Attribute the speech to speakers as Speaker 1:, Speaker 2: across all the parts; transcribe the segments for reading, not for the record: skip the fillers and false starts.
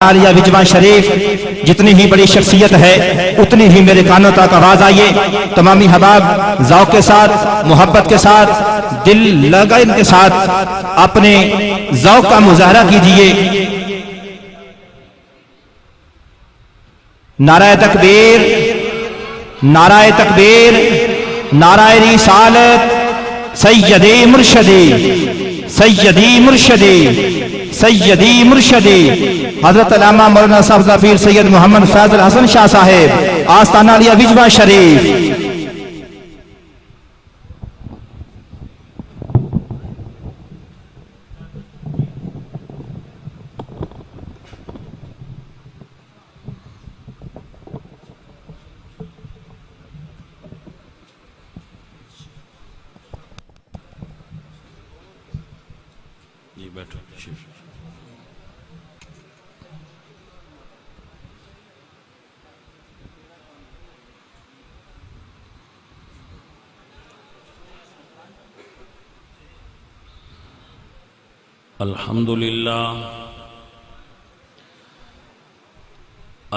Speaker 1: عالیہ وجوان شریف جتنی ہی بڑی شخصیت ہے اتنی ہی میرے کانوں تک آواز آئیے. تمامی حباب ذوق کے ساتھ، محبت کے ساتھ، دل لگن کے ساتھ اپنے ذوق کا مظاہرہ کیجئے. نعرہ تکبیر، نعرہ تکبیر، نعرہ رسالت. سیدی مرشدی، سیدی مرشدی، سیدی مرشدی حضرت علامہ مولانا صاحب ظفیر سید محمد فیض الحسن شاہ صاحب آستانہ علیہ وجوہ شریف.
Speaker 2: الحمدللہ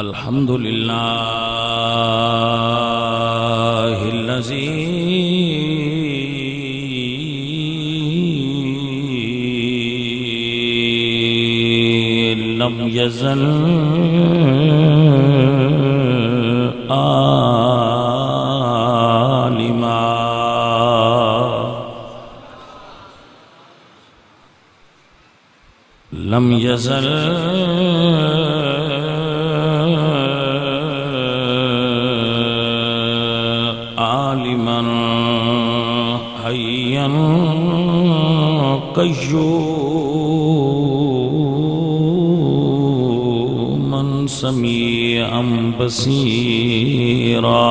Speaker 2: الحمدللہ الذی لم یزل عالما لم یزل عالما حیا قیوما سمیعا بصیرا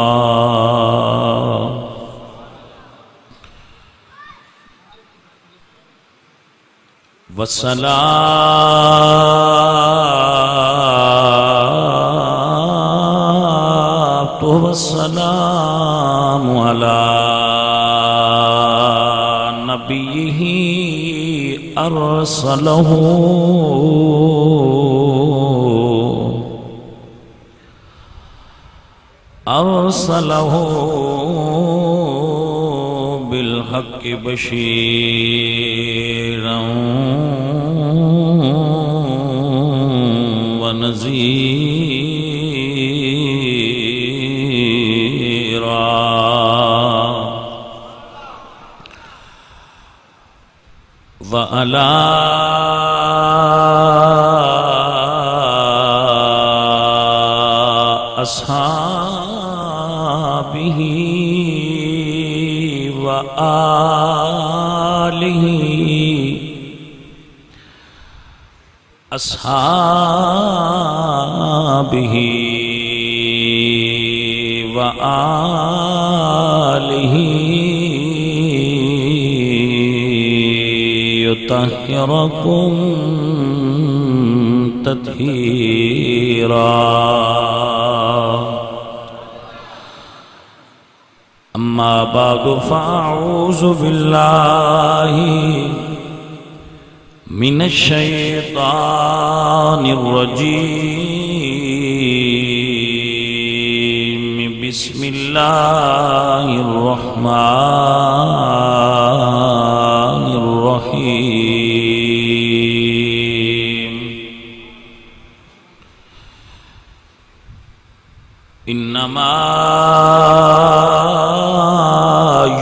Speaker 2: والصلاة والسلام على نبيه أرسله بالحق بشيرا ونذيرا وعلى أصحابه وآله أصحابه وآله يطهركم تطهيرا. أما بعد فأعوذ بالله من الشيطان الرجيم. بسم الله الرحمن الرحيم. إنما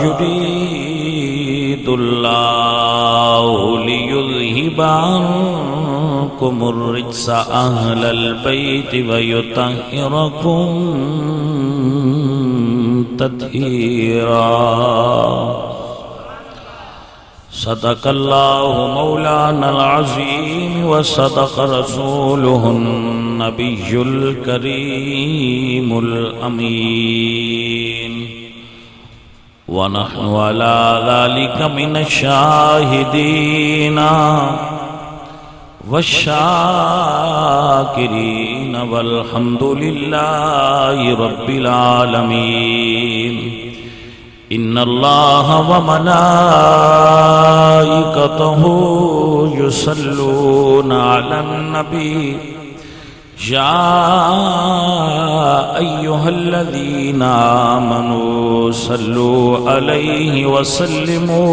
Speaker 2: يريد الله ليذهب عنكم الرجس أهل البيت ويطهركم تطهيرا. صدق الله مولانا العظيم وصدق رسوله النبي الكريم الأمين. ونحن على ذلك من الشاهدين والشاكرين والحمد لله رب العالمين. إن الله وملائكته يصلون على النبي يا أيها الذين آمنوا صلوا عليه وسلموا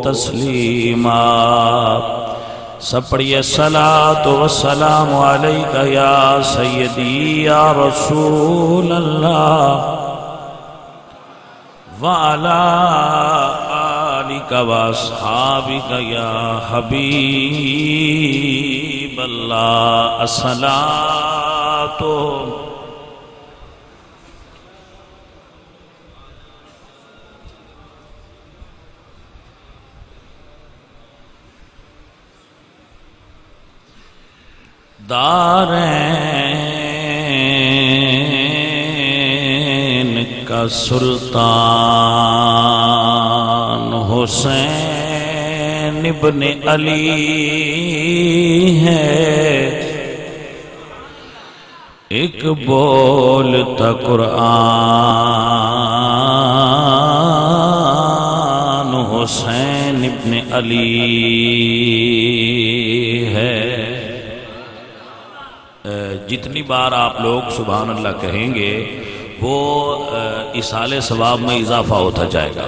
Speaker 2: تسليما. سب پڑھیے صلاۃ و سلام علیک یا سیدی یا رسول اللہ وعلی آلک و اصحابک یا حبیب اللہ. الصلاۃ دارین کا سلطان حسین ابن علی ہے. ایک بولتا قرآن حسین ابن علی ہے. جتنی بار آپ لوگ سبحان اللہ کہیں گے وہ اصالِ ثواب میں اضافہ ہوتا جائے گا.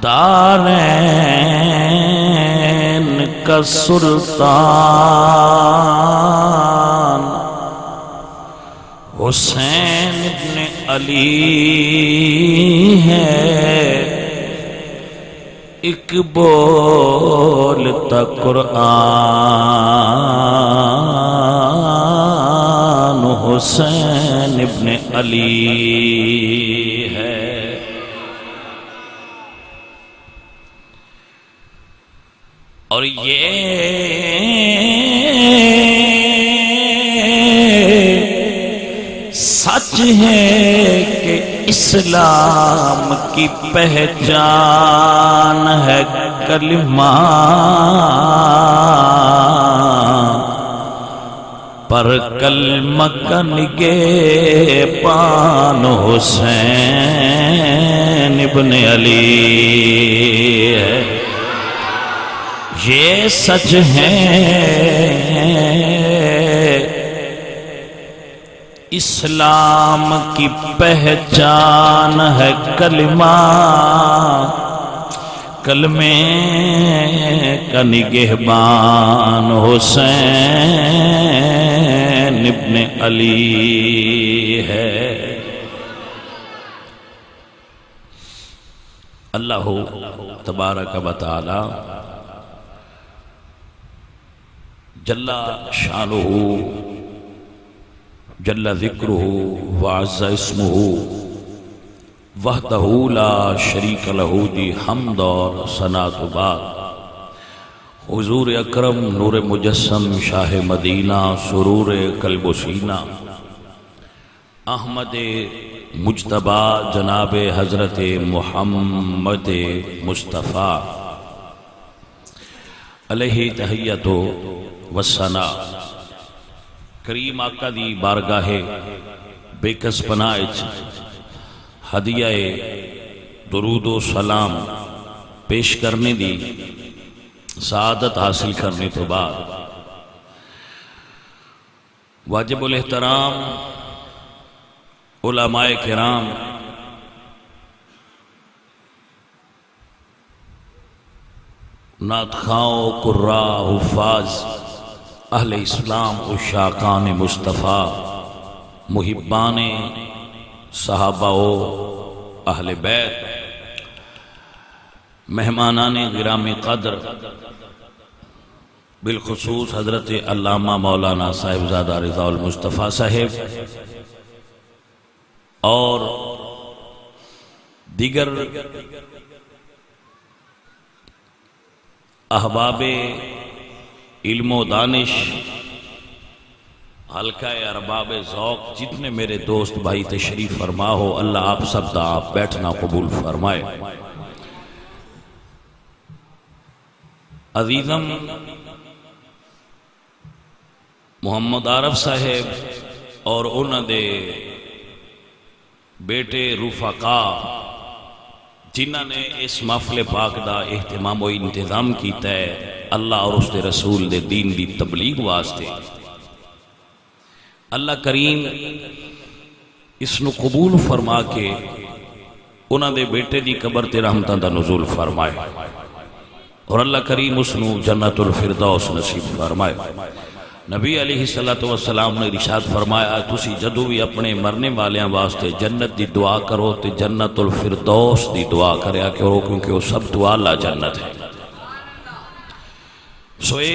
Speaker 2: دارین کا سلطان حسین ابن علی ہے. ایک بولتا قرآن حسین ابن علی ہے. اور یہ سچ ہے کہ اسلام کی پہچان ہے کلمہ پر کلمہ کا نگہبان حسین ابن علی ہے. یہ سچ ہے اسلام کی پہچان ہے کلمہ کلمے کا نگہبان حسین ابن علی ہے. اللہ تبارک و تعالی جل شانہ جل ذکرہ وعز اسمہ وحدہ لا شریک لہ دی حمد اور ثناء بعد. حضور اکرم نور مجسم شاہ مدینہ سرور قلب و سینہ احمد مجتبی جناب حضرت محمد مصطفیٰ علیہ تحیت و ثناء. کریم آقا دی بارگاہ بے کس پناہ ہدیہ درود و سلام پیش کرنے دی سعادت حاصل کرنے تو بعد واجب الاحترام علماء کرام نعت خواں قراء حفاظ اہل اسلام عشاقان مصطفیٰ محبان صحابہ و اہل بیت مہمانان گرامی قدر بالخصوص حضرت علامہ مولانا صاحبزادہ رضا المصطفیٰ صاحب اور دیگر احباب علم و دانش حلقہ ارباب ذوق جتنے میرے دوست بھائی تشریف فرما ہو اللہ آپ سب دا آپ بیٹھنا قبول فرمائے. عزیزم محمد عارف صاحب اور انہوں دے بیٹے رفقا جنہ نے اس محفل پاک دا اہتمام و انتظام کیتا ہے اللہ اور اس دے رسول دے دین دی تبلیغ واسطے، اللہ کریم اس نو قبول فرما کے انہاں دے بیٹے دی قبر تے رحمتاں دا نزول فرمائے، اور اللہ کریم اس نو جنت الفردوس نصیب فرمائے۔ نبی علیہ السلام نے ارشاد فرمایا تسی جدو بھی اپنے مرنے والیاں واسطے جنت دی دعا کرو تے جنت الفردوس دی دعا کریا کرو، کیونکہ وہ سب دعا اللہ جنت ہے۔ سو اے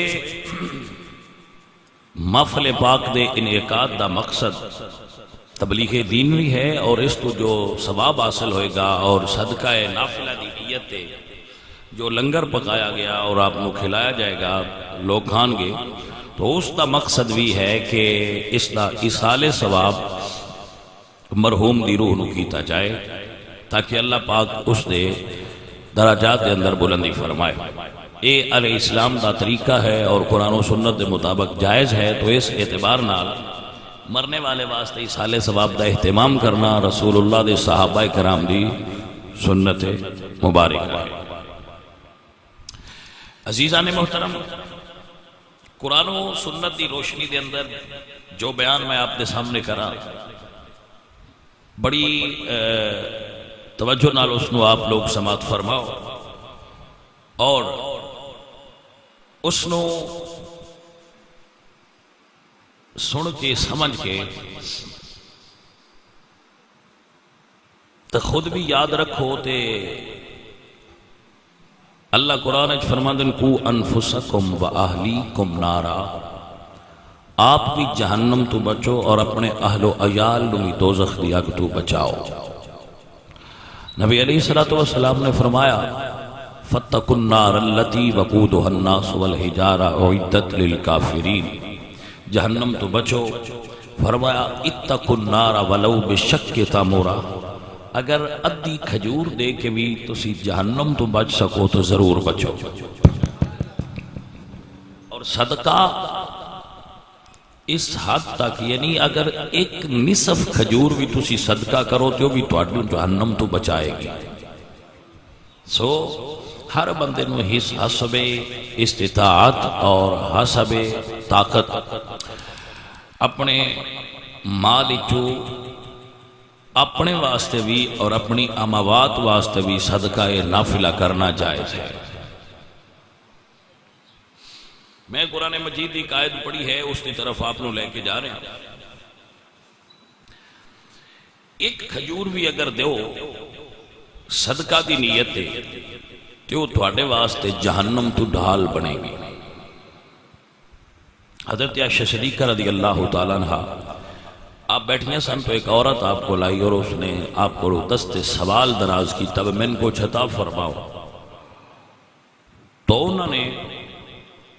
Speaker 2: محفل پاک دے انعقاد دا مقصد تبلیغ دین بھی ہے، اور اس تو جو ثواب حاصل ہوئے گا اور صدقہ نافلہ دی نیت ہے، جو لنگر پکایا گیا اور آپ کو کھلایا جائے گا لوگ کھان گے، تو اس کا مقصد بھی ہے کہ اس کا ایصال ثواب مرحوم دی روح نو کیتا جائے، تاکہ اللہ پاک اس دے درجات دے اندر بلندی فرمائے۔ اے علیہ السلام دا طریقہ ہے اور قرآن و سنت دے مطابق جائز ہے، تو اس اعتبار نال مرنے والے واسطے ایصال ثواب دا اہتمام کرنا رسول اللہ دے صحابہ کرام دی سنت مبارک ہے۔ عزیزان محترم، قرآن و سنت دی روشنی دے اندر جو بیان میں آپ دے سامنے کرا، بڑی توجہ نال اس نو آپ لوگ سماعت فرماؤ، اور اس نو سن کے سمجھ کے تو خود بھی یاد رکھو تے اللہ قرآن اچھ فرماندن کو انفسکم و اہلیکم نارا، آپ بھی جہنم تو بچو اور اپنے اہل و عیال بھی دوزخ دیا کہ تو بچاؤ۔ نبی علیہ السلام نے فرمایا فَاتَّقُوا النَّارَ الَّتِي وَقُودُهَا النَّاسُ وَالْحِجَارَةُ أُعِدَّتْ لِلْكَافِرِينَ، جہنم تو بچو۔ فرمایا اتقوا النَّارَ وَلَوْ بِشَقِّ تَمْرَةٍ، اگر ادھی کھجور دے کے بھی تسی جہنم تو بچ سکو تو ضرور بچو۔ اور صدقہ اس حد تک، یعنی اگر ایک نصف کھجور بھی تسی صدقہ کرو تو بھی تواڈو جہنم تو بچائے گی۔ سو ہر بندے نو حسب استطاعت اور حسب طاقت اپنے مال چو اپنے واسطے بھی اور اپنی اموات واسطے بھی صدقہ نافلہ کرنا جائز ہے۔ میں قرآن مجید کی آیت پڑھی ہے، اس کی طرف آپ لے کے جا رہے ہیں۔ ایک کھجور بھی اگر دیو صدقہ دی نیت ہے تو تھوڑے واسطے جہنم تو ڈھال بنے گی۔ حضرت عائشہ صدیقہ رضی اللہ تعالیٰ عنہ آپ بیٹھنے سن تو ایک عورت آپ کو لائی اور اس نے آپ کو دست سوال دراز کی، تب من کو چھتا فرماؤ، تو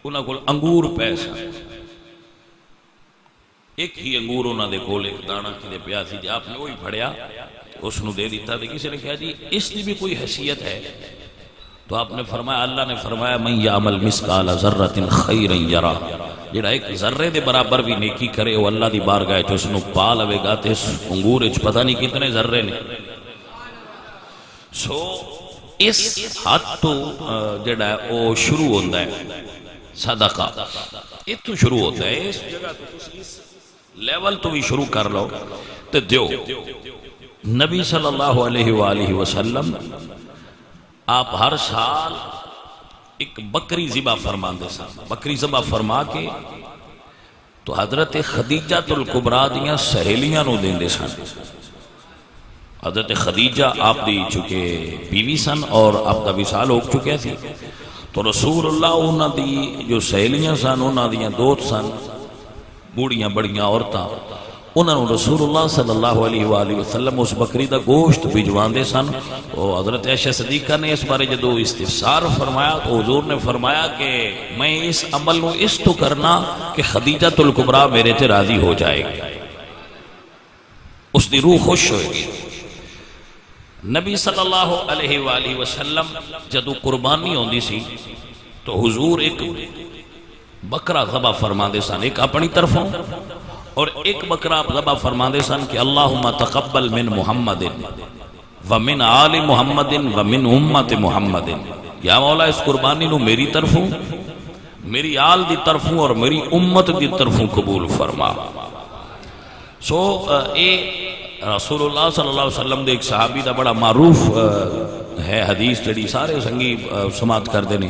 Speaker 2: انہوں کو انگور پیسا، ایک ہی انگور انہوں نے کول ایک دانہ کی دے پیاسی جی، آپ نے وہی پھڑیا اس نے دے دیتا تھا۔ کسی نے کہا جی اس کی بھی کوئی حیثیت ہے؟ تو آپ نے فرمایا، اللہ نے فرمایا من یعمل مثقال ذرۃ خیرا یرا، جڑا ایک ذرے دے برابر بھی نیکی کرے وہ اللہ دی بارگاہ تو اس نو پا لوے گا، تے اس انگور وچ پتہ نہیں کتنے ذرے نے۔ سو اس حد تو جڑا ہے وہ شروع ہوتا ہے صدقہ، یہ تو شروع ہوتا ہے، اس جگہ تو اس لیول تو بھی شروع کر لو تے دیو۔ نبی صلی اللہ علیہ وآلہ وسلم آپ ہر سال ایک بکری ذبح فرما دے سن، بکری ذبح فرما کے تو حضرت خدیجہ الکبریٰ دیاں سہیلیاں نو دین دے سن۔ حضرت خدیجہ آپ دی چکے بیوی سن اور آپ دا وصال ہو چکے تھی، تو رسول اللہ انہاں دی جو سہیلیاں سن، انہاں دیاں دوست سن، بوڑیاں بڑیاں عورتاں، انہوں نے رسول اللہ صلی اللہ علیہ وآلہ وسلم اس بکری دا گوشت بھجوان دے سن۔ اور حضرت عائشہ صدیقہ نے اس بارے جدو استفسار فرمایا تو حضور نے فرمایا کہ میں اس عمل نو اس تو کرنا کہ خدیجہ الکبریٰ میرے تے راضی ہو جائے گی، اس دی روح خوش ہوئے گی۔ نبی صلی اللہ علیہ وآلہ وسلم جدو قربانی ہوندی سی تو حضور ایک بکرا ذبح فرما دے سن، ایک اپنی طرفوں اور ایک بکرا ذبح فرما دے سن کہ اللہم تقبل من محمد، ومن آل محمد ومن امت محمد، یا مولا اس قربانی نو میری طرفوں، میری آل دی طرفوں اور میری امت دی طرفوں قبول فرما۔ سو اے رسول اللہ صلی اللہ علیہ وسلم دے ایک صحابی دا بڑا معروف ہے حدیث جڑی سارے سنگی سماعت کر دینے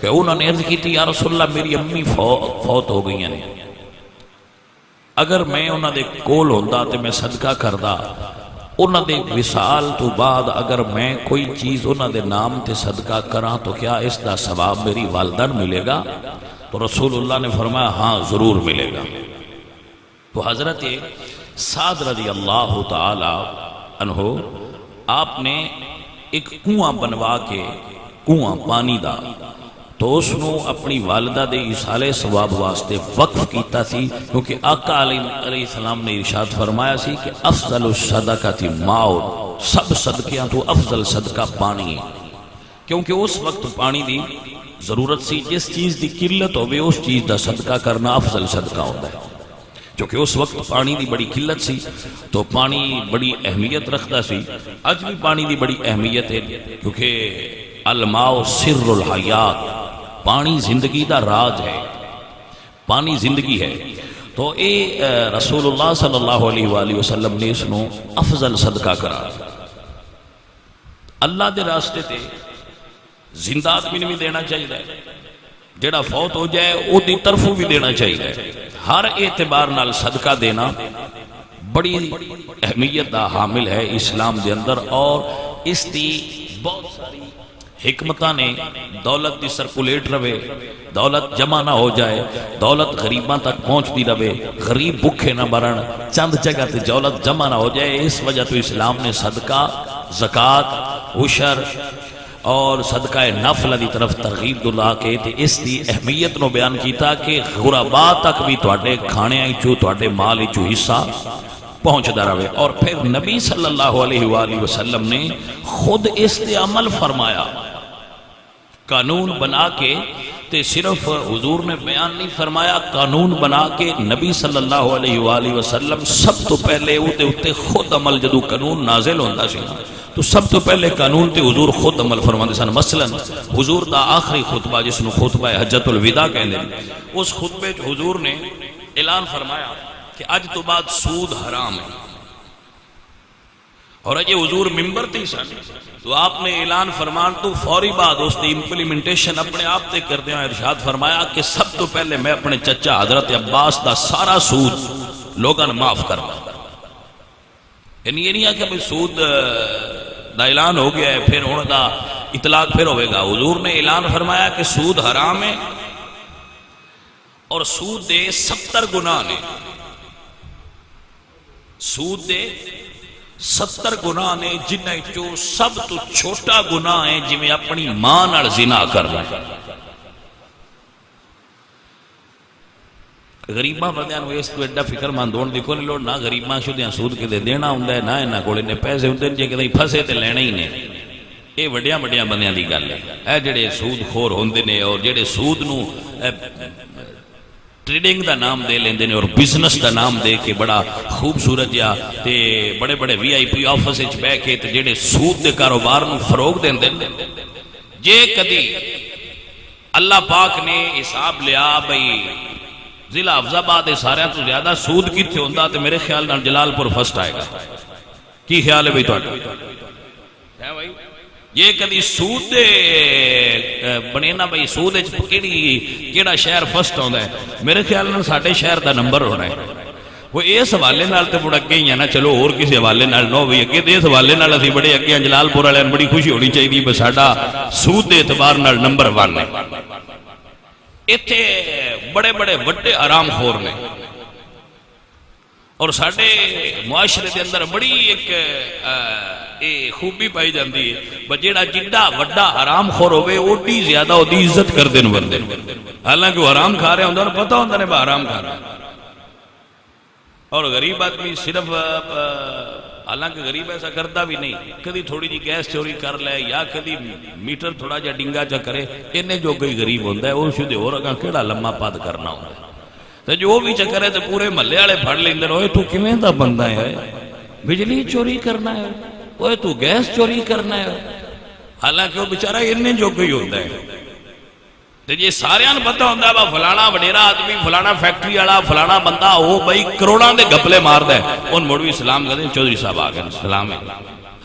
Speaker 2: کہ انہوں نے عرض کی تھی یا رسول اللہ میری امی فوت ہو گئی ہیں، اگر میں انہوں دے کول ہوندہ تے میں صدقہ کردہ، انہوں دے وصال تو بعد اگر میں کوئی چیز انہوں دے نام تے صدقہ کراں تو کیا اس دا ثواب میری والدن ملے گا؟ تو رسول اللہ نے فرمایا ہاں ضرور ملے گا۔ تو حضرت سعد رضی اللہ تعالی عنہ آپ نے ایک کنواں بنوا کے، کنواں پانی دا، تو اس نو اپنی والدہ دے ایصال ثواب واسطے وقف کیتا سی، کیونکہ آقا علیہ السلام نے ارشاد فرمایا سی کہ افضل الصدقۃ ماء، سب صدقیاں تو افضل صدقہ پانی ہے، کیونکہ اس وقت پانی دی ضرورت سی، جس چیز دی قلت ہوئے اس چیز دا صدقہ کرنا افضل صدقہ ہوتا ہے، کیونکہ اس وقت پانی دی بڑی قلت سی تو پانی بڑی اہمیت رکھتا سی۔ اج بھی پانی دی بڑی اہمیت ہے، کیونکہ الماء سر الحیات، پانی زندگی دا راز ہے، پانی زندگی ہے۔ تو اے رسول اللہ صلی اللہ علیہ وآلہ وسلم نے اس نو افضل صدقہ کرا، اللہ دے راستے تے زندہ آدمی نے بھی دینا چاہیے، جڑا فوت ہو جائے او دی طرفوں بھی دینا چاہیے۔ ہر اعتبار نال صدقہ دینا بڑی اہمیت دا حامل ہے اسلام دے اندر، اور اس دی بہت ساری حکمتاں نے، دولت دی سرکولیٹ رہے، دولت جمع نہ ہو جائے، دولت غریباں تک پہنچتی رہے، غریب بھوکے نہ مرن، چند جگہ تے دولت جمع نہ ہو جائے، اس وجہ تو اسلام نے صدقہ، زکوٰۃ، عشر اور صدقہ نفل دی طرف ترغیب دلا کے تے اس دی اہمیت نو بیان کیتا کہ غرباء تک بھی تواڈے کھانے چوں، تواڈے مال چوں حصہ پہنچدا رہے۔ اور پھر نبی صلی اللہ علیہ وآلہ وسلم نے خود اس تے عمل فرمایا، قانون بنا کے، تے صرف حضور نے بیان نہیں فرمایا، قانون بنا کے نبی صلی اللہ علیہ وآلہ وسلم سب تو پہلے اُتے اُتے خود عمل، جدو قانون نازل ہوندہ سی تو سب تو پہلے قانون تے حضور خود عمل فرماندے سن۔ مثلا حضور دا آخری خطبہ جس نو خطبہ حجت الوداع کہندے، اس خطبے حضور نے اعلان فرمایا کہ اج تو بعد سود حرام ہے، اور اجے حضور ممبر تے سن تو آپ نے اعلان فرمان تو فوری بعد اس دی امپلیمنٹیشن اپنے آپ تے کردے ہیں ارشاد فرمایا کہ سب تو پہلے میں اپنے چچا حضرت عباس دا سارا سود لوگاں معاف کرنا۔ یعنی یہ نہیں ہے کہ بھئی سود دا اعلان ہو گیا ہے پھر انہوں دا اطلاق پھر ہوئے گا۔ حضور نے اعلان فرمایا کہ سود حرام ہے اور سود دے 70 گناہ نے، سود دے 70 گناہ نے، جنہ چو سب تو چھوٹا گناہ ہے جی میں اپنی ماں نال زنا کر رہا ہے۔ غریباں بندیاں نو اس تو ایڈا فکر مند ہون دی کوئی لوڑ نہ، غریباں شدیاں سود کدے دینا ہوندا ہے، نہ انہاں کول نے پیسے ہوندے جے کدے پھسے تے لینے ہی نے۔ اے وڈیاں وڈیاں بندیاں دی گل ہے، اے جڑے سود خور ہوندے نے اور جڑے سود نو ٹریڈنگ دا نام دے لیندے نے اور بزنس دا نام دے کے بڑا خوبصورت یا تے بڑے بڑے وی آئی پی آفس وچ بیٹھ کے تے جڑے سود دے کاروبار نو فروغ دیندے نے، جے کدی اللہ پاک نے حساب لیا بھئی ضلع حفظ آباد سارے تو زیادہ سود کتنے ہوندہ تو میرے خیال نال جلال پور فرسٹ آئے گا۔ کی خیال ہے بھئی تہاڈا؟ یہ کدی سود بنے نا بھئی سود کیڑا شہر فرسٹ ہوندا ہے، میرے خیال نال ساڈے شہر دا نمبر ہونا ہے۔ وہ اس حوالے نال تے بڑا اگے ہی ہے نا، چلو اور کسی حوالے نال نہ ہوئی اگے تے اس حوالے نال اسی بڑے اگے ہیں، جلال پور والے بڑی خوشی ہونی چاہیے بس ساڈا سود دے اعتبار نال نمبر 1 ہے۔ اتھے بڑے بڑے وڈے حرام خور نے، اور ساڈے معاشرے دے اندر بڑی ایک خوبی پائی جاندی ہے، جیڑا جڈا وڈا حرام خور ہوئے اوڈی زیادہ اودی عزت کر دین بندے، حالانکہ وہ حرام کھا رہے ہوندے اور پتہ ہوندے نے حرام کھا رہے، اور غریب آدمی صرف حالانکہ غریب ایسا کرتا بھی نہیں، کدی تھوڑی جی گیس چوری کر لے یا کدی میٹر تھوڑا جا ڈنگا چا کرے، انہیں جو کوئی غریب ہوندہ ہے وہ شدے ہو رہا کیڑا لمحہ پاد کرنا ہوندہ ہے، تو جو بھی چکرے تو پورے محلے والے پھڑ لیندے ہوئے تو کیویں دا بندہ ہے، بجلی چوری کرنا ہے، وہ تو گیس چوری کرنا ہے، حالانکہ وہ بیچارہ اتنے جو کوئی ہوتا ہے تے جی سارے پتہ ہوتا ہے با فلانا وڈیرا آدمی، فلانا فیکٹری والا، فلانا بندہ وہ بھائی کروڑاں دے گپلے ماردا ہے، ان مڑ بھی سلام کہتے ہیں چودھری صاحب آ گئے سلام ہے،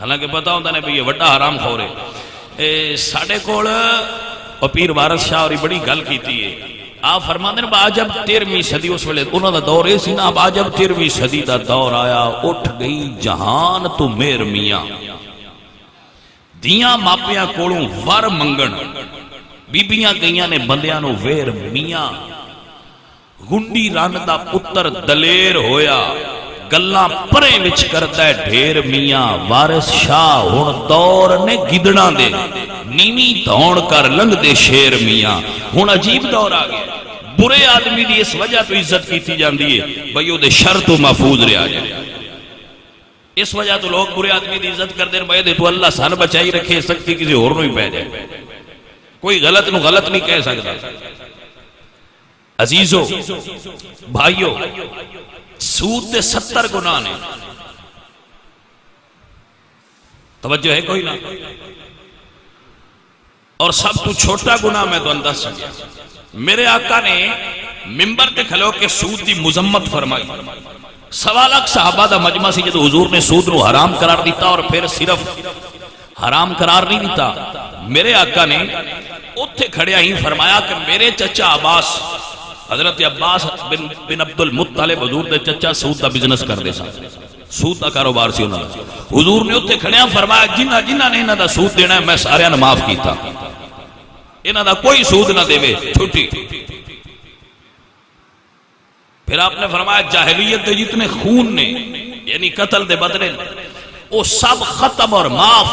Speaker 2: حالانکہ پتہ ہوتا ہے بھئی یہ وڈا حرام خور ہے۔ ساڈے کول پیر وارث شاہ اور بڑی گل کیتی ہے، آپ فرماتے ہیں با جب 13ویں صدی اس ویلے انہوں دا دور یہ سی نا، با جب 13ویں صدی دا دور آیا اٹھ گئی جہان تو میر میاں، دیاں ماپیاں کولوں ور منگن، بیبیاں گئیاں نے بندیاں نو ویر میاں، گنڈی رن دا پتر دلیر ہویا، گلاں پرے وچ کردا ہے ڈھیر میاں، وارث شاہ ہن دور نے گدڑاں دے، نیویں دھون کر لنگ دے شیر میاں، ہن عجیب دور آ گیا، برے آدمی دی اس وجہ تو عزت کیتی جاندی ہے بھئی او دے شر تو محفوظ رہا جائے، اس وجہ تو لوگ برے آدمی دی عزت کر دیں بھئی دے تو اللہ سن بچائی رکھے، سکتی کسی اور نو ہی پہ جائے، کوئی غلط نو غلط نہیں کہہ سکتا۔ عزیزو بھائیو، سود دے 70 گناہ نے، توجہ ہے کوئی نہ، اور سب تو چھوٹا گناہ میں تو انداز سکیا، میرے آقا نے ممبر تے کھلو کے سود دی مذمت فرمائی، 1.25 لاکھ صحابہ دا مجمع سی جدو حضور نے سود نو حرام قرار دیتا، اور پھر صرف حرام قرار نہیں دیتا، میرے آقا نے اتھے کھڑیا ہی فرمایا کہ میرے چچا عباس، حضرت عباس بن عبد المطلب حضور دے چچا سود دا بزنس کر دے سا، سود دا کاروبار سی انہوں نے، حضور نے اتھے کھڑیا فرمایا جنہ نے انہوں دا سود دینا ہے میں سارے نے معاف کیتا، انہوں دا کوئی سود نہ دے وے چھوٹی۔ پھر آپ نے فرمایا جاہلیت دے جتنے خون نے یعنی قتل دے بدلے وہ سب ختم اور معاف،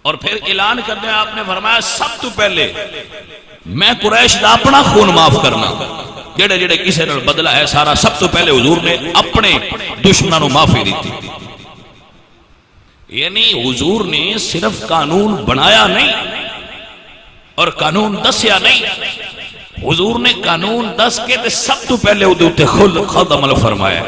Speaker 2: اور پھر اعلان کرنے آپ نے فرمایا سب تو پہلے میں قریش دا اپنا خون معاف کرنا، جڑے جڑے کسے نے بدلہ ہے سارا، سب تو پہلے حضور نے اپنے دشمنوں معافی دیتی، یعنی حضور نے صرف قانون بنایا نہیں اور قانون دسیا نہیں، حضور نے قانون دس کے تے سب تو پہلے خود عمل فرمایا،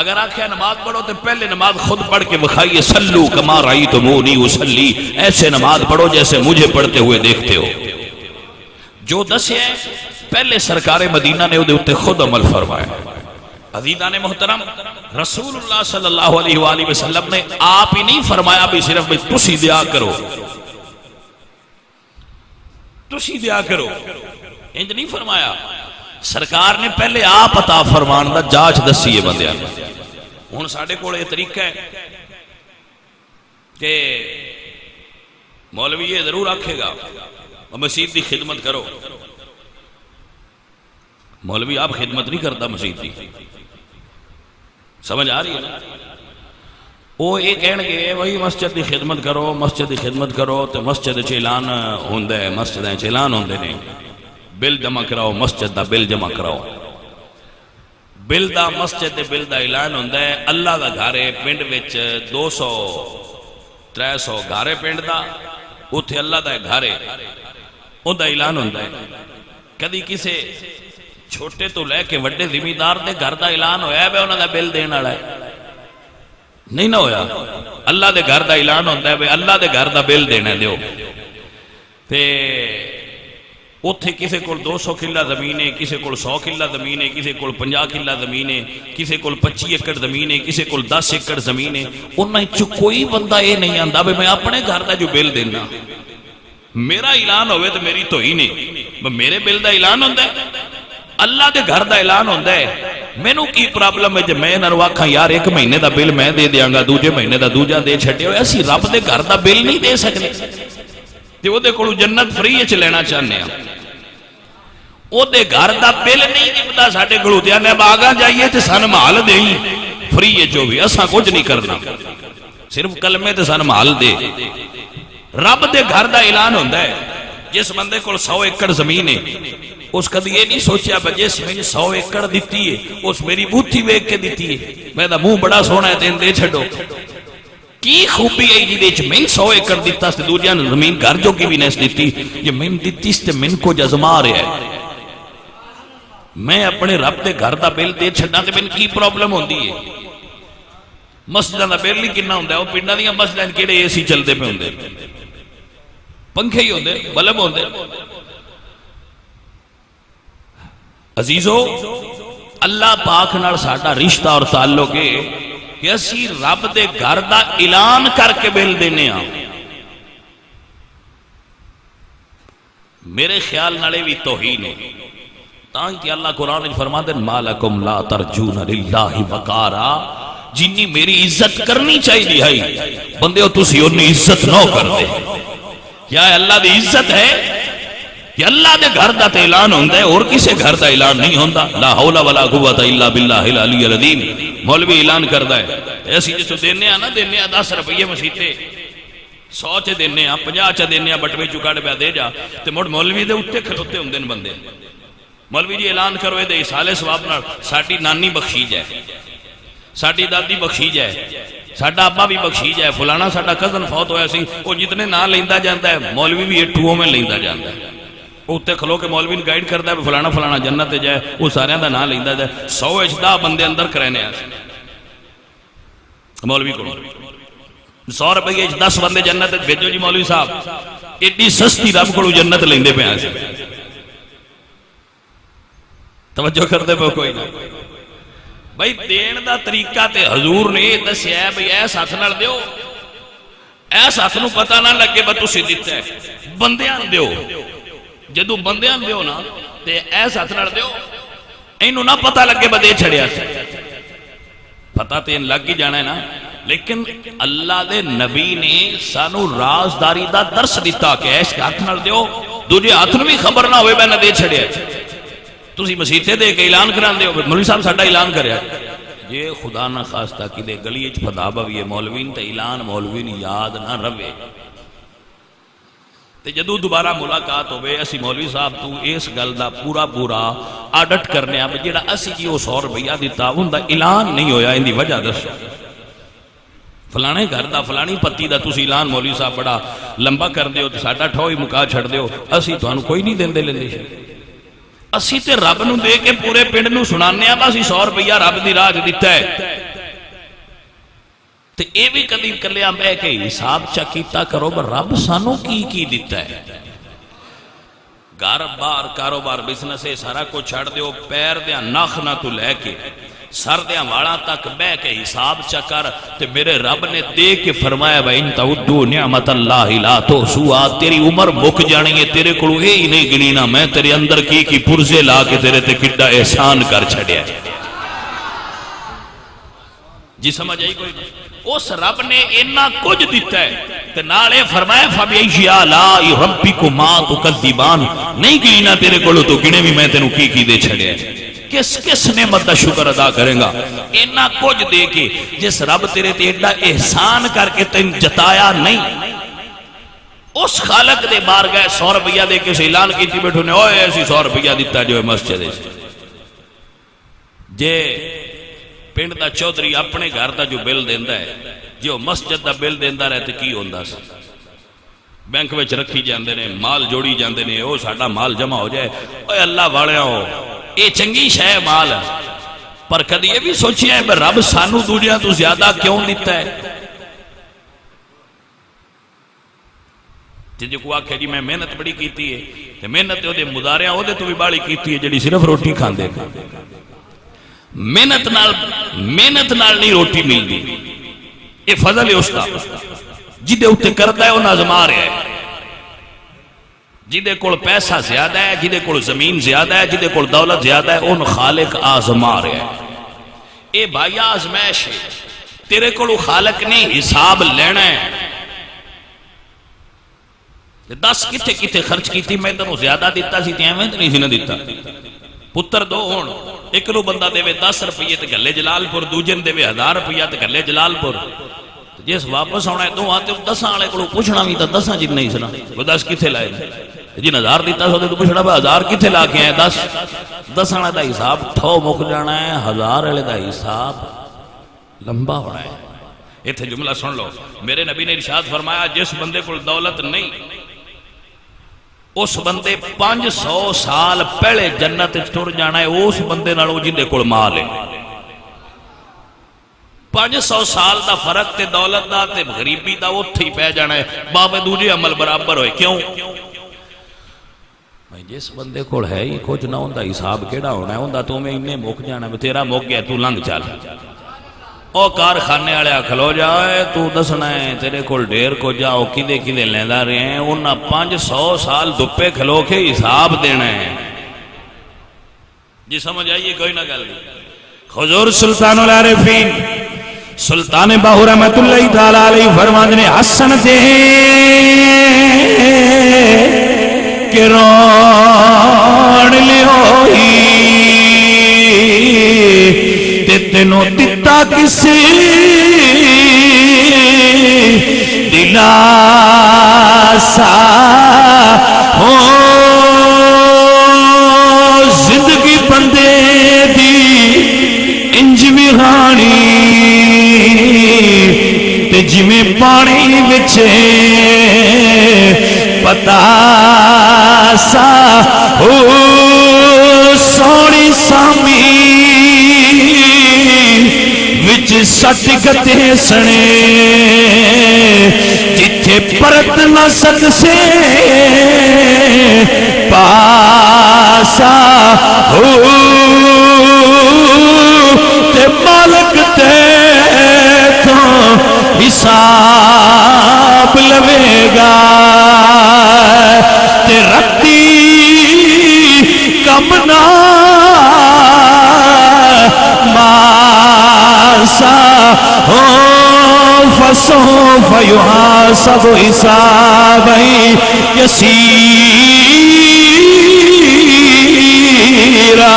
Speaker 2: اگر آنکھیں نماز پڑھو تو پہلے نماز خود پڑھ کے بخائیے، سلو کما رأیتمونی اصلی، ایسے نماز پڑھو جیسے مجھے پڑھتے ہوئے دیکھتے ہو، جو دسے پہلے سرکار مدینہ نے ادھے خود عمل فرمایا۔ عزیزان محترم، رسول اللہ صلی اللہ علیہ وآلہ وسلم نے آپ ہی نہیں فرمایا بھی صرف بھی تسی دیا کرو، تسی دیا کرو، انج نہیں فرمایا، سرکار نے پہلے آپ عطا فرمان دا جاچ دسی ہے بندیاں، ہن ساڈے کول یہ طریقہ ہے کہ مولوی یہ ضرور آکھے گا مسجد دی خدمت کرو، مولوی آپ خدمت نہیں کرتا مسجد دی، سمجھ آ رہی ہے؟ وہ یہ کہن گے وہی مسجد دی خدمت کرو، مسجد دی خدمت کرو، تو مسجد چ اعلان ہوندا ہے، مسجد چ اعلان ہوندے نے، بل جمع کراؤ، مسجد دا بل جمع کراؤ، بل دا مسجد دے بل دا اعلان ہوندا ہے، اللہ دا گھر ہے پنڈ وچ 200-300 گھر ہے پنڈ دا، اوتھے اللہ دا گھر ہے، اون دا اعلان ہوندا ہے، کدی کسے چھوٹے تو لے کے وڈے زمیندار دے گھر دا اعلان ہویا ہے انہاں دا بل دین والا ہے؟ نہیں نہ ہویا، اللہ دے گھر دا اعلان ہوتا ہے اللہ دے گھر دا بل دینا دیو، تے اتھے کسے کول 200 کلہ زمین ہے، کسے کول 100 کلہ زمین ہے، کسے کول 50 کلہ زمین ہے، کسے کول 25 ایکڑ زمین ہے، کسے کول 10 ایکڑ زمین ہے، انہیں چو کوئی بندہ یہ نہیں آندا بے میں اپنے گھر دا جو بل دینا، میرا اعلان ہوئے تو میری تو ہی نہیں، میرے بل دا اعلان ہوتا ہے، اللہ دے گھر دا اعلان ہوتا ہے، میں نو کی پرابلم ہے جب میں نہ رواکھا یار 1 مہینے دا بل میں دے دیاں گا، دوجے مہینے دا دوجا دے چھٹے ہوئے، اسی رب دے گھر دا بل نہیں دے سکتے، تے وہ دے کولو جنت فری اچھ لینا چاہنے ہیں، وہ دے گھر دا بل نہیں دیتا ساڑھے کولو دیا نے باغا جائیے تے سن محل دے ہی فری ہے جو بھی، اساں کچھ نہیں کرنا، صرف کلمے تے سن محل دے، رب دے گھر دا اعلان ہوندہ ہے، جس بندے کول 100 ایکڑ زمین ہے، اس کدی یہ نہیں سوچیا بجیس میں 100 ایکڑ دیتی ہے، اس میری بوتھی بیک کے دیتی ہے، میں دا منہ بڑا سونا ہے تین دے چھڑو، کی خوبی ہے جی دیچ میں 100 ایکڑ دیتا سے دوجہ زمین گھر جو کی بھی نیس دیتی، یہ میں دیتی سے من کو جزما رہا ہے، میں اپنے رب دے گھر دا بل دے چھڑنا تے من کی پرابلم ہوندی ہے، مسجدوں کا بل ہی کنا ہوں، وہ پنڈا دیا مسجد کہڑے اے سی چلتے پہ ہوں، پنکھے ہی ہوندے، بلب ہوندے۔ عزیزو، اللہ پاک نال ساڈا رشتہ اور تعلق ہے کہ اسی رب دے گھر دا اعلان کر کے بل دینے ہاں۔ میرے خیال نالے بھی توہین ہے، تاکہ اللہ قرآن فرما دے ما لکم لا ترجون للہ وقارا، جنی میری عزت کرنی چاہیے ہے بندے ہو تسی انہی عزت نہ کر دے۔ کیا ہے اللہ دی عزت ہے کہ اللہ دے گھر دا تے اعلان ہوندہ ہے اور کسے گھر دا اعلان نہیں ہوندہ۔ لا حول ولا قوت الا باللہ العلی العظیم، مولوی اعلان کردہ ہے ایسی جسو دینے آنا، دینے آ 10 روپیے مسیطے 100 چے دینے آ 50 چے دینے آ بٹوے چکاڑ پہ دے جا تے موڑ مولوی دے اٹھے کھلوتے ہوں دن بندے، مولوی جی اعلان کروے دے سالے ثواب نال ساڑی نانی بخشی جائے، ساڑی دادی بخشی جائے، ساڑا ابا بھی بخشی جائے، فلانا ساڑا کزن فوت ہویا سی، وہ جتنے نہ لیندہ جانتا ہے مولوی بھی اٹھووں میں لیندہ جانتا ہے، وہ اتے کھلو کے مولوی نے گائیڈ کرتا ہے فلانا فلانا جنت جائے، وہ سارے دا نہ لیندہ جائے۔ 100 اجدہ بندے اندر کرینے آسے مولوی کو 100 روپے 10 بندے جنت بھیجو جی مولوی صاحب، ایڈی سستی رب کو جنت لیندے پہ آسے، توجہ کرتے پہ کوئی نہ۔ بھائی دین دا طریقہ تے حضور نے دسیا ہے بھائی ایس ہاتھ نال دیو، ایس ہاتھ نو پتہ نہ لگے بس تسی دیتا ہے، بندیاں دیو، جدو بندیاں دیو نا تے ایس ہاتھ نال دیو، اینو نہ پتہ لگے بس دے چھڑیا سے، پتہ تے ان لگ ہی جانا ہے نا۔ لیکن اللہ دے نبی نے سانو رازداری دا درس دیتا کہ ایس ہاتھ نال دیو، دوجے ہاتھ نو بھی خبر نہ ہوئے میں نہ دے چھڑیا ہے۔ تسی مسیطے دے کے اعلان کران دے ہو، مولوی صاحب ساڑھا اعلان کریا یہ خدا نہ خواستہ کی دے گلی اچ پھدا بویے مولوین تے اعلان مولوین یاد نہ روے تے جدو دوبارہ ملاقات ہوئے اسی مولوی صاحب تو اس گل دا پورا آڈٹ کرنے آب جیڑا اسی کی وہ 100 روپیہ دیتا ان دا اعلان نہیں ہویا ان دی وجہ دسو، فلانے گھر دا فلانی پتی دا تسی اعلان مولوی صاحب بڑا لمبا کر دیو تے ساڈا ٹھوئی مکا چھڑ دیو، اسی تو کوئی نہیں دین دے لیندے اسی تے رب نو دے کے پورے پنڈ نو سنانے ہیں باسی 100 روپیہ رب دی راج دیتا ہے تے اے بھی قدیم کر لیا میں کہ حساب چکیتا کرو بر رب سانو کی دیتا ہے۔ گھر بار کاروبار بزنس ہے سارا کو چھڑ دیو، پیر دیا ناخ نہ تو لے کے سر دیا واڑا تک بے کے حساب چکر تے میرے رب نے دے کے فرمایا وَإِن تَعُدُّوا نِعْمَةَ اللَّهِ لَا تُحْصُوهَا، تیری عمر مک جانی ہے، تیرے کڑو ہی نہیں گنینا، میں تیرے اندر کی پرزے لا کے تیرے تے کڈا احسان کر چھڑیا جی سمجھ آئی کوئی اس رب نے اتنا کچھ دیتا ہے تے نالے فرمایا فَبِأَيِّ آلَاءِ رَبِّكُمَا تُكَذِّبَانِ، نہیں گنینا تیرے کڑو تو گنے بھی میں تینوں کی دے چھڑیا کس نعمت دا شکر ادا کریں گا اتنا کچھ دے کے جس رب تیرے تے ایڈا احسان کر کے تین جتایا نہیں، اس خالق دے بار گئے 100 روپیہ دے کے اسے اعلان کیتی بیٹھو نے اوئے ایسی 100 روپیہ دیتا جو ہے مسجد ہے جے پنڈ دا چودھری اپنے گھر دا جو بل دیندہ ہے جو مسجد دا بل دیندہ رہتے کی ہوندہ سا بینک وچ رکھی جاندے نے مال جوڑی جاندے نے او ساڑا مال جمع ہو جائے اوہ اللہ والے ہو اے چنگی شے مال پر کدی یہ بھی سوچی ہے کہ رب سانو دنیا تو زیادہ کیوں دیتا ہے جی کو آکھے جی میں محنت بڑی کیتی ہے کہ محنت دے مداریاں ہو دے تو بھی بڑی کیتی ہے جڑی صرف روٹی کھان دے محنت نال نہیں روٹی مل دی یہ فضل ہے اس کا جدے اٹھے کرتا ہے وہ نازما رہا ہے جدے کول پیسہ زیادہ ہے جدے کول زمین زیادہ ہے جدے کول دولت زیادہ ہے ان خالق آزما رہا ہے اے بھائی آزمائش ہے تیرے کولو خالق نے حساب لینا ہے 10 کتے خرچ کی تھی میں تنہوں زیادہ دیتا سی تھی میں نہیں سی نہ دیتا پتر دو ہون ایک نو بندہ دے 10 روپیے تے گلے جلال پور دوجن دے 1000 روپیہ تے گلے جلال پور جس واپس ہونا ہے دو آتے 10 آلے کو پوچھنا بھی تا 10 جن نہیں سنا وہ 10 کتھے لائے جن 1000 دیتا سو تو پوچھنا بھی 1000 کتھے لا کے ہیں 10 آلے دا حساب ٹھو مک جانا ہے 1000 آلے دا حساب لمبا ہونا ہے یہ تھے جملہ سن لو میرے نبی نے ارشاد فرمایا جس بندے کو دولت نہیں اس بندے 500 سال پہلے جنت ٹر جانا ہے اس بندے نالوں جن دے کول مال ہے 500 سال دا فرق تے دولت دا تے غریبی دا اتھے ہی پہ جانا ہے باوے دوجے عمل برابر ہوئے کیوں جس بندے کو ہے ہی کچھ نہ ہوندہ حساب کیڑا ہونا ہے ہوندہ تو میں انہیں موک جانا ہے تیرا موک گیا تو لنگ چال او کارخانے والے کھلو جائے تو دسنا ہے تیرے کول ڈھیر کو جاؤ کدے کدے لیندہ رہے ہیں انہاں 500 سال دپے کھلو کے حساب دینا ہے جی سمجھ آئیے کوئی نہ گل نہیں حضور سلطان العارفین سلطان باہو رحمت اللہ تعالیٰ علیہ فرماندے نے حسن تے کہ روڑ لے ہوئی تے تینوں تتا کسی دلاسا ہو زندگی بندے دی انج وہانی تے جمیں پانی بچے پتا سا ہو سونی سامی وچ سٹ گتے سنے جتھے پرت نہ سک سے پاسا ہو تے مالک تے تو حساب لوے گا تے رکھتی کم نہ ماسا ہو فسوف یحاسب حسابا یسیرا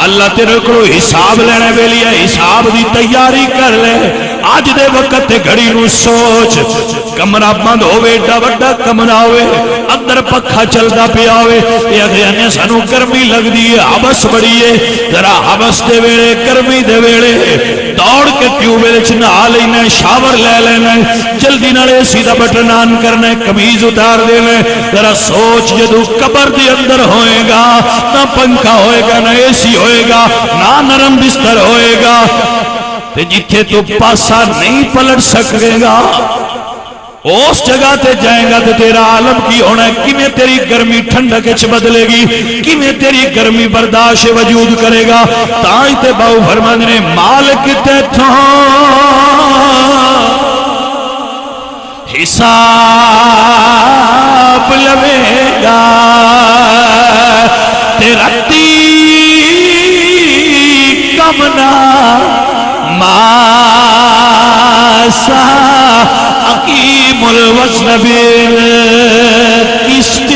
Speaker 2: اللہ تیرے کو حساب لینے بے لیا حساب دی تیاری کر لے آج دے وقت تے گھڑی نو سوچ کمرہ بند ہوئے ایڈا وڈا کمرہ ہوئے اندر پکھا چلتا پیا ہوئے یہ اگیانے سانو گرمی لگ دیئے حبس بڑیے ذرا حبس دے ویڑے گرمی دے ویڑے دوڑ کے ٹیوبے نہا لینا شاور لے لینا جلدی نالے سیدھا بٹن آن کرنا کمیز اتار دینا ذرا سوچ جدو قبر دے اندر ہوئے گا نہ پنکھا ہوئے گا نہ اے سی ہوئے گا نہ نرم بستر ہوئے گا تے جتھے تو پاسا نہیں پلٹ سکے گا اس جگہ تے جائیں گا تے تیرا عالم کی ہونا ہے کیویں تیری گرمی ٹھنڈک وچ بدلے گی کیویں تیری گرمی برداشت وجود کرے گا تاں تے باو فرماندے نے مالک تے تھوں حساب لوے گا تے رتی کم نہ ماسا حکیم الوزن بالقسط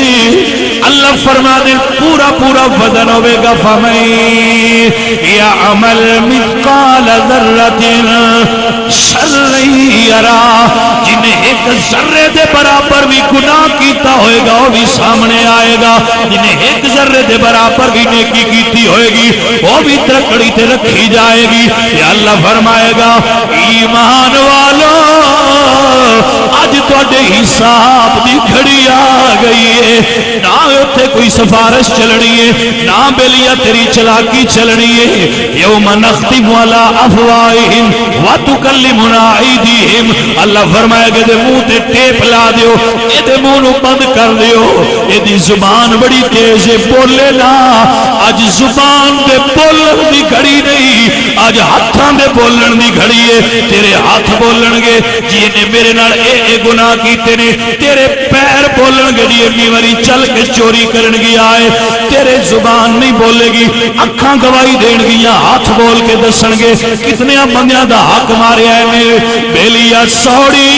Speaker 2: اللہ فرمانے پورا پورا وزن ہوئے گا فمن یعمل مثقال ذرۃ شرا یرا جنہیں ایک ذرے دے برابر بھی گناہ کیتا ہوئے گا وہ بھی سامنے آئے گا جنہیں ایک ذرے دے برابر بھی نیکی کیتی ہوئے گی وہ بھی ترکڑی تے رکھی جائے گی یا اللہ فرمائے گا ایمان والو آج توڑے حساب دی گھڑی آ گئی ہے نہ اتھے کوئی سفارش چلنی ہے نہ بلیا تیری چلاکی چلنی ہے یوم نختم علی افواہہم وتکلمنا ایدیہم اللہ فرمائے گا دے منہ تے ٹیپ لا دیو اے دے منہ نو بند کر دیو اے دی زبان بڑی تیز ہے بولے نا آج زبان دے بولن دی گھڑی نہیں آج ہاتھاں دے بولن دی گھڑی ہے تیرے ہاتھ بولن گے جی نے میرے نال اے گناہ کیتے نے تیرے پیر بولن گے جی انی واری چل کے چوری کرن گیا ہے تیرے زبان نہیں بولے گی اکھاں گواہی دین گیا ہاتھ بول کے دسن گے کتنے بندیاں دا حق مارے آئے نے بیلیا سوڑی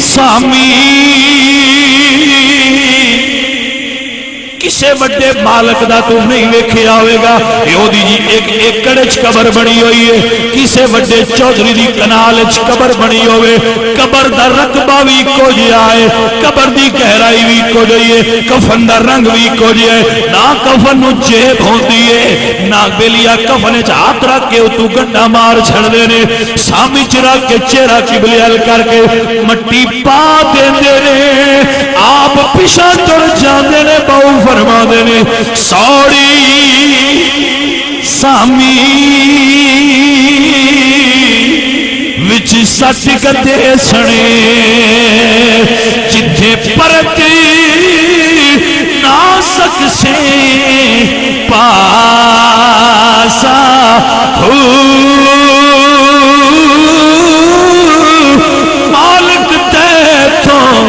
Speaker 2: سامی کسے بڑے مالک دا تو نہیں ویکھے آوے گا یہودی جی ایک ایکڑچ قبر بنی ہوئی ہے کسے بڑے چودھری دی کنالچ قبر بنی ہوئے قبر دا رقبہ بھی کو جیا ہے قبر دی گہرائی بھی کو جائے کفن دا رنگ بھی کو جائے نہ کفن نو جیب ہوندی ہے نہ بیلیا کفن ہاتھ رکھ کے تو گنڈا مار چھڑ دینے سامی چرا کے چہرہ قبلے حل کر کے مٹی پا دینے آپ پیشہ چڑھ جاندے نے باؤ فرما دینے سوڑی
Speaker 1: سامی وچ سٹ گدے سنے جتھے پرتی نہ سکسے پاسا ہو مالک تیتھوں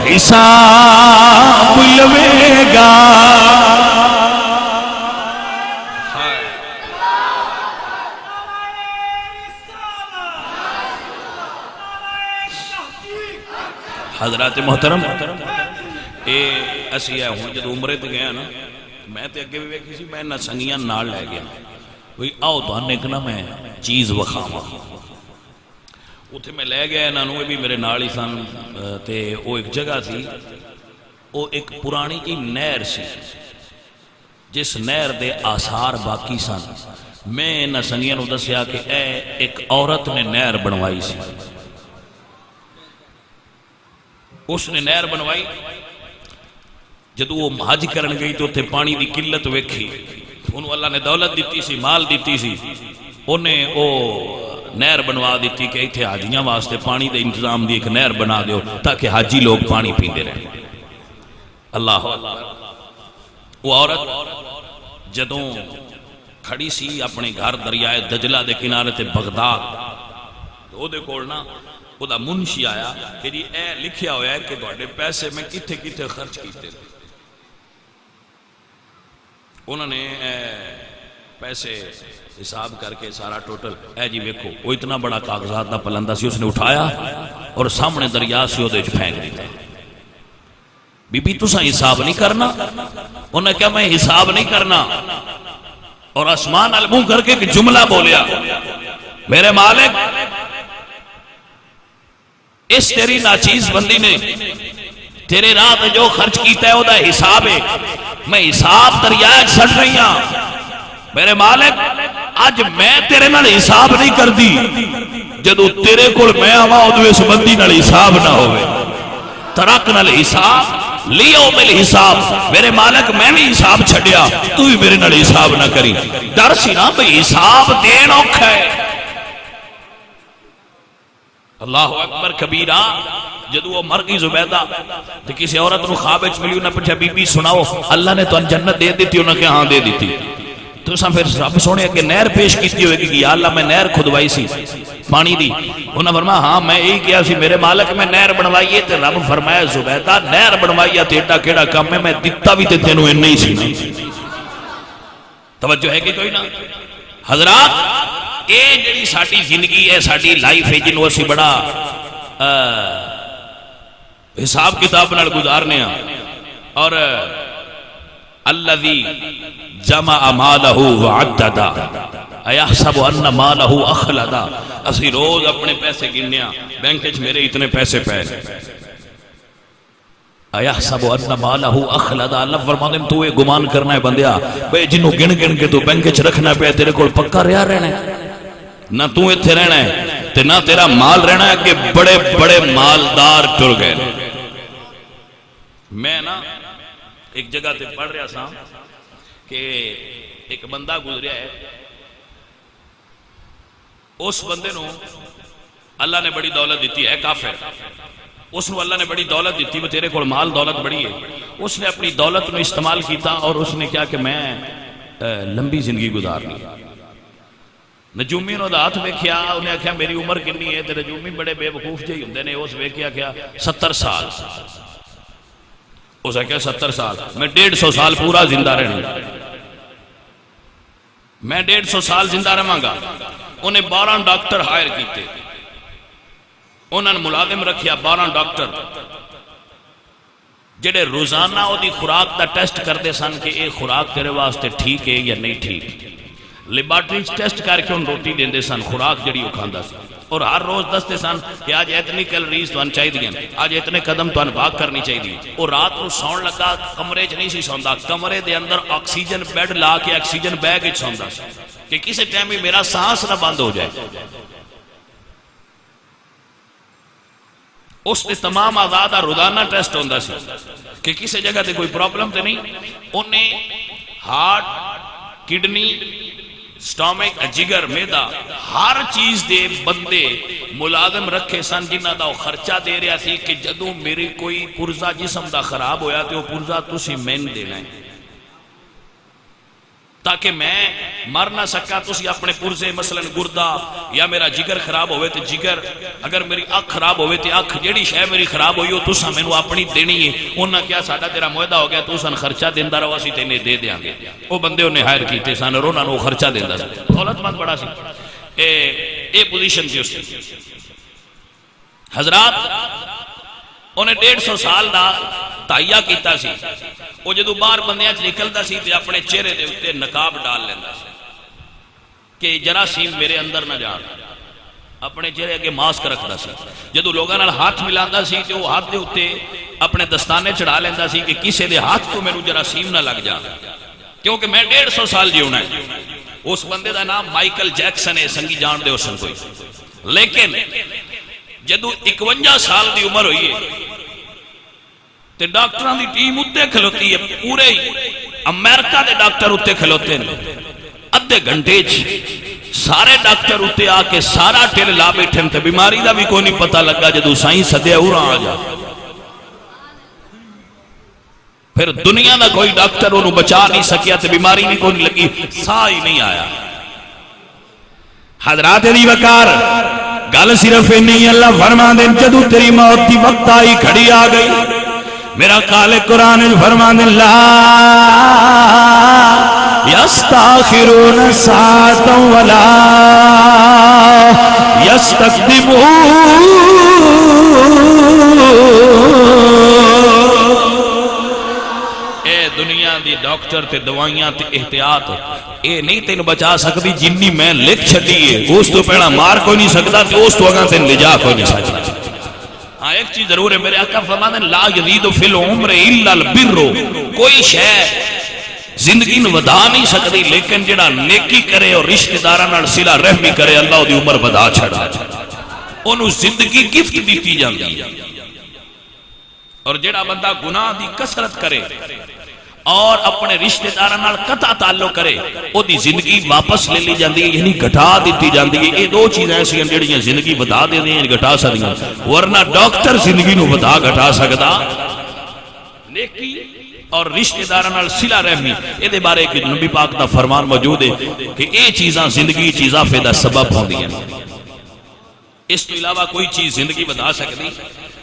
Speaker 1: حساب لوے گا
Speaker 2: حضرات محترم اے اسی ہے ہوں جدو عمرے تے گیا نا میں تے اگے بھی ویکھی سی میں نہ سنگیاں نال لے گیا وہی آؤ تو ایک نا میں چیز وکھاواں اتھے میں لے گیا انہاں نوں بھی میرے نال ہی سن تے او ایک جگہ سی او ایک پرانی جی نہر سی جس نہر دے آثار باقی سن میں انہاں سنگیاں نوں دسیا کہ اے ایک عورت نے نہر بنوائی سی اس نے نہر بنوائی جدو وہ حج کرن گئی تو تے پانی دی قلت ویکھی انہوں اللہ نے دولت دیتی سی مال دیتی سی انہیں او نہر بنوا دیتی کہ ایتھے حاجیاں واسطے پانی دے انتظام دی ایک نہر بنا دیو تاکہ حاجی لوگ پانی پیندے رہیں اللہ وہ عورت جدوں کھڑی سی اپنے گھر دریائے دجلہ دے کنارے تے بغداد دو دے کولنا وہ دا منشی آیا کہ جی اے لکھیا ہویا ہے کہ دوڑے پیسے میں کتھے کتھے خرچ کیتے انہوں نے پیسے حساب کر کے سارا ٹوٹل اے جی ویکھو وہ اتنا بڑا کاغذات دا پلندہ سی اس نے اٹھایا اور سامنے دریا سے وہ دیکھ پھینک دیتا بی بی تُسا حساب نہیں کرنا انہوں نے کہا میں حساب نہیں کرنا اور آسمان علموں کر کے ایک جملہ بولیا میرے مالک اس تیری ناچیز بندی نے تیرے رات جو خرچ کیتا ہے وہ دا حساب ہے میں حساب دریائے چھڑ رہی ہاں میرے مالک آج میں تیرے نال حساب نہیں کر دی جدو تیرے کول میں آواں ادو اس بندی نال حساب نہ ہوئے ترک نال حساب لیو مل حساب میرے مالک میں بھی حساب چھڑیا تو بھی میرے نال حساب نہ کری ڈر سی نا بھئی حساب دین اوکھا ہے اللہ اکبر کبیرہ جدو وہ مر گئی زبیدہ تو کسی عورت نو خواب وچ ملی انہاں پوچھا بی بی سناؤ اللہ نے تو جنت دے دیتی انہاں کہ ہاں دے دیتی تو اساں پھر رب سونے کہ نہر پیش کیتی ہوئے کہ یا اللہ میں نہر کھدوائی سی پانی دی انہاں فرمایا ہاں میں یہی کیا سی میرے مالک میں نہر بنوائیے تے رب فرمایا زبیدہ نہر بنوائیے تے ایڈا کیڑا کم ہے میں دتا بھی تے تینوں ان نہیں سی توجہ ہے کہ کوئی نہ حضرات اے جڑی ساڈی زندگی ہے ساڈی لائف ہے جنوں اسی بڑا حساب کتاب نال گزارنے ہاں اور الذی جمع مالہ وعددا ایحسب ان مالہ اخلدا اسی روز اپنے پیسے گننے ہاں بینک وچ میرے اتنے پیسے پے ایحسب ان مالہ اخلدا اللہ فرماتے ہیں تو یہ گمان کرنا ہے بندیا بے جنوں گن گن کے تو بینک وچ رکھنا پے تیرے کول پکا رہنا ہے نہ تو ایتھے رہنا ہے تے نہ تیرا مال رہنا ہے کہ بڑے بڑے مالدار ٹر گئے میں نا ایک جگہ تے پڑھ رہا سا کہ ایک بندہ گزریا ہے اس بندے نو اللہ نے بڑی دولت دیتی ہے کافر اس نو اللہ نے بڑی دولت دیتی وہ تیرے کو مال دولت بڑی ہے اس نے اپنی دولت نو استعمال کیتا اور اس نے کیا کہ میں لمبی زندگی گزارنی نجومی نو دات ویکھیا انہیں آکھیا میری عمر کنی ہے تے نجومی بڑے بے وقوف جہی ہوندے نے اس ویکھیا کیا 70 سال اس کہا 70 سال میں 150 سال پورا زندہ رہنا میں 150 سال زندہ رہاں گا انہیں 12 ڈاکٹر ہائر کیتے انہوں نے ملازم رکھیا 12 ڈاکٹر جڑے روزانہ وہ دی خوراک دا ٹیسٹ کرتے سن کہ یہ خوراک تیرے واسطے ٹھیک ہے یا نہیں ٹھیک لیبارٹری ٹیسٹ کر کے ان روٹی دیندے سن خوراک جڑی وہ کھاندا سی اور ہر روز دستے سن کہ آج اتنی کیلوریز تو چاہیے آج اتنے قدم تو بھاگ کرنی چاہیے اور رات کو سون لگا کمرے چ نہیں سی سوندا کمرے دے اندر آکسیجن بیڈ لا کے آکسیجن بیگ وچ سوندا سی کہ کسی ٹائم بھی میرا سانس نہ بند ہو جائے اس نے تمام آزاد روزانہ ٹیسٹ ہوندا سی کہ کسی جگہ تے کوئی پرابلم تے نہیں انہیں ہارٹ کڈنی سٹامک جگر میدا ہر چیز دے بندے ملازم رکھے سن جنہ دا خرچہ دے رہا سی کہ جدوں میری کوئی پرزا جسم دا خراب ہویا تو وہ پرزا تسی مین دینا ہے تاکہ میں مر نہ سکا تسی اپنے پرزے مثلا گردہ یا میرا جگر خراب ہوئے تو جگر اگر میری اکھ خراب ہوئے تو اکھ جیڑی شے میری خراب ہوئی ہو تسا میں اپنی دینی ہے انہاں کیا ساڈا تیرا معاہدہ ہو گیا تو سن خرچہ دیندا رہو اسی تینے دے دیاں گے وہ بندے انہیں ہائر کیتے سن اور انہاں نو خرچہ دیندا سی دولت مند بڑا سی اے پوزیشن تھی اس کی حضرات انہیں 150 سال دا تائیہ کیتا سی وہ جدو باہر بندیاں چ نکلتا سی تے اپنے چہرے دے اوتے نقاب ڈال لیندا سی کہ جراثیم میرے اندر نہ جان اپنے چہرے اگے ماسک رکھدا سی جدو لوگاں نال ہاتھ ملاندا سی تے وہ ہاتھ دے اوتے اپنے دستانے چڑھا لیندا سی کہ کسے دے ہاتھ تو میرے جراثیم نہ لگ جان کیونکہ میں 150 سال جیونا ہے اس بندے دا نام مائیکل جیکسن ہے سنگی جان دے حسن کوئی لیکن جدو 51 سال دی عمر ہوئی ہے تے ڈاکٹران دی ٹیم اتے کھلوتی ہے پورے امریکہ دے ڈاکٹر اتے کھلوتے ہیں ادھے گھنٹے سارے ڈاکٹر اتے آ کے سارا ٹیل لا بیٹھے تے بیماری دا بھی کوئی نہیں پتہ لگا جدو سائیں سدے اورا آ جا پھر دنیا دا کوئی ڈاکٹر انہوں بچا نہیں سکیا تے بیماری نہیں کوئی لگی سا ہی نہیں آیا
Speaker 1: حضرات دی وقار گل صرف نہیں اللہ فرما دیں جدو تیری موت دی وقت آئی کھڑی آ گئی میرا خالق قرآن فرما دیں لا یستاخرون ساعتا ولا یستقدمون
Speaker 2: اے دنیا دی ڈاکٹر تے دوائیاں تے احتیاط اے نہیں تین بچا سکتی جنی میں لکھ چھٹیے اس تو پہلا مار کوئی نہیں سکتا تے اس تو اگاں تین لجا کوئی نہیں سکتا ہاں ایک چیز ضرور ہے میرے آقا فرماتے ہیں لا یزید فی العمر الا البر کوئی شے زندگی نو ودا نہیں سکتی لیکن جڑا نیکی کرے اور رشتہ داراں نال صلہ رحمی کرے اللہ دی عمر ودا چھڑا اونوں زندگی گفٹ دیتی جاندی ہے اور جڑا بندہ گناہ دی کثرت کرے اور اپنے رشتہ داراں نال قطع تعلق کرے او دی زندگی واپس لے لی جاندی ہے یعنی گھٹا دیتی جاندی ہے یہ دو چیزیں ایسی ہیں جڑیاں زندگی ودا دیندی ہیں گھٹا سکدیاں ورنہ ڈاکٹر زندگی نو ودا گھٹا سکدا نیکی اور رشتہ داراں نال صلہ رحمی اے دے بارے کہ نبی پاک دا فرمان موجود ہے کہ اے چیزاں زندگی چ اضافے دا سبب ہوندیاں اس تو علاوہ کوئی چیز زندگی ودا سکتی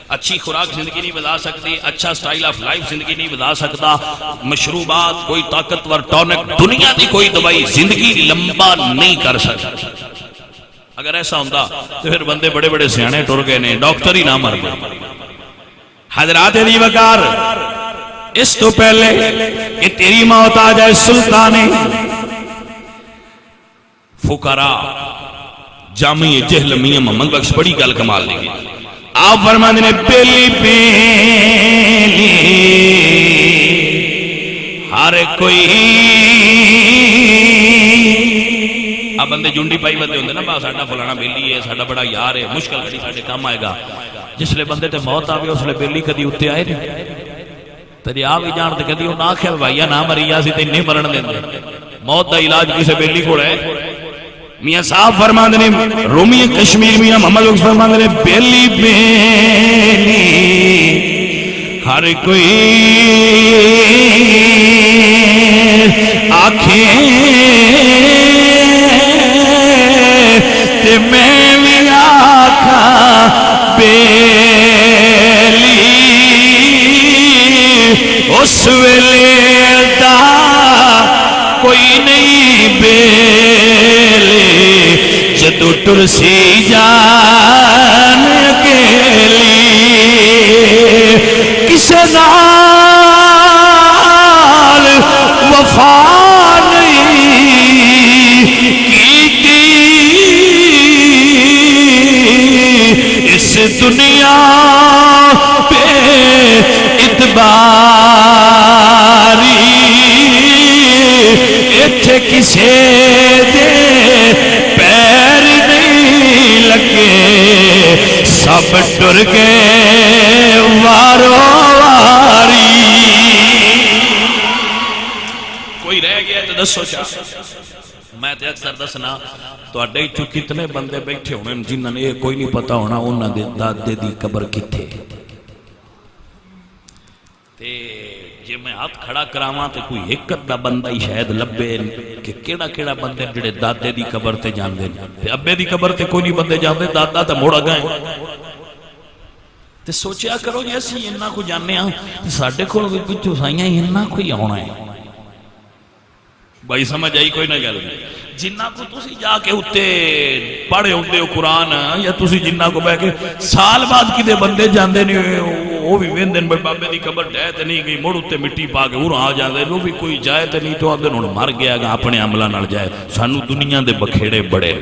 Speaker 2: اچھی خوراک زندگی نہیں بدا سکتی اچھا سٹائل آف لائف زندگی نہیں بدا سکتا مشروبات کوئی طاقتور ٹونک دنیا دی کوئی دوائی زندگی لمبا نہیں کر سکتی اگر ایسا ہوتا تو پھر بندے بڑے بڑے سیانے ٹر گئے نے ڈاکٹر ہی نہ مر گئے
Speaker 1: حضرات دی وقار اس تو پہلے کہ تیری موت آ جائے سلطان
Speaker 2: فقراء جامع جہل میاں محمد بخش بڑی گل کمال دی گئی
Speaker 1: آپ فرماتے ہیں بیلی بیلی ہر کوئی
Speaker 2: اب بندے جنڈی پائی بندے ہوندے نا با ساڈا فلانا بیلی ہے ساڈا بڑا یار ہے مشکل کڑی ساڈے کام آئے گا جس لئے بندے تے موت آوے اس لئے بیلی کدی اتے آئے نہیں تیری آوی جان تے کدی انہاں آکھیا بھائیا نہ مری یا سی تے نہیں مرن دیندے موت دا علاج کسے بیلی کو رہے
Speaker 1: میاں صاحب فرماندے نے رومی کشمیر میاں محمد بخش فرماندے نے بیلی بیلی ہر کوئی آنکھیں تے میں بھی آکھا بیلی اس ویلے دا کوئی نہیں بیلی جدو ٹرسی جان اکیلی کسے نال وفا نہیں کیتی اس دنیا پہ اتباری ایتھے کسے دے پیر نہیں لگے سب ٹر گئے وارو واری
Speaker 2: کوئی رہ گیا تو دسو چاہ میں تے اکثر دسنا تواڈے وچوں کتنے بندے بیٹھے ہونے جنہاں نے یہ کوئی نہیں پتا ہونا انہاں دے دادے دی قبر کتھے تے جے میں ہاتھ کھڑا کراواں تے کوئی ایک ادھا بندہ ہی شاید لبے کہ کیڑا کیڑا بندے جڑے دادے دی قبر تے جاندے تے ابے دی قبر تے کوئی نہیں بندے جاندے دادا تے موڑ گئے تے سوچیا کرو جی اسی انہاں کو جاننے ہاں ساڈے کول کوئی پچھو سائیاں انہاں کو ہی آنا ہے بھائی سمجھ آئی کوئی نہ گل جنہ کو تسی جا کے اتے پڑھے ہوندے ہو قرآن یا تسی جنہ کو بہ کے سال بعد کدے بندے جاندے نہیں وہ بھی ویندے نے بابے دی قبر ڈھے تے نہیں گئی مڑ اتے مٹی پا کے اُراں آ جاندے وہ بھی کوئی جائے تے نہیں تو آدھے ہن مر گیا گا اپنے عملاں نال جائے سانو دنیا دے بکھیڑے بڑے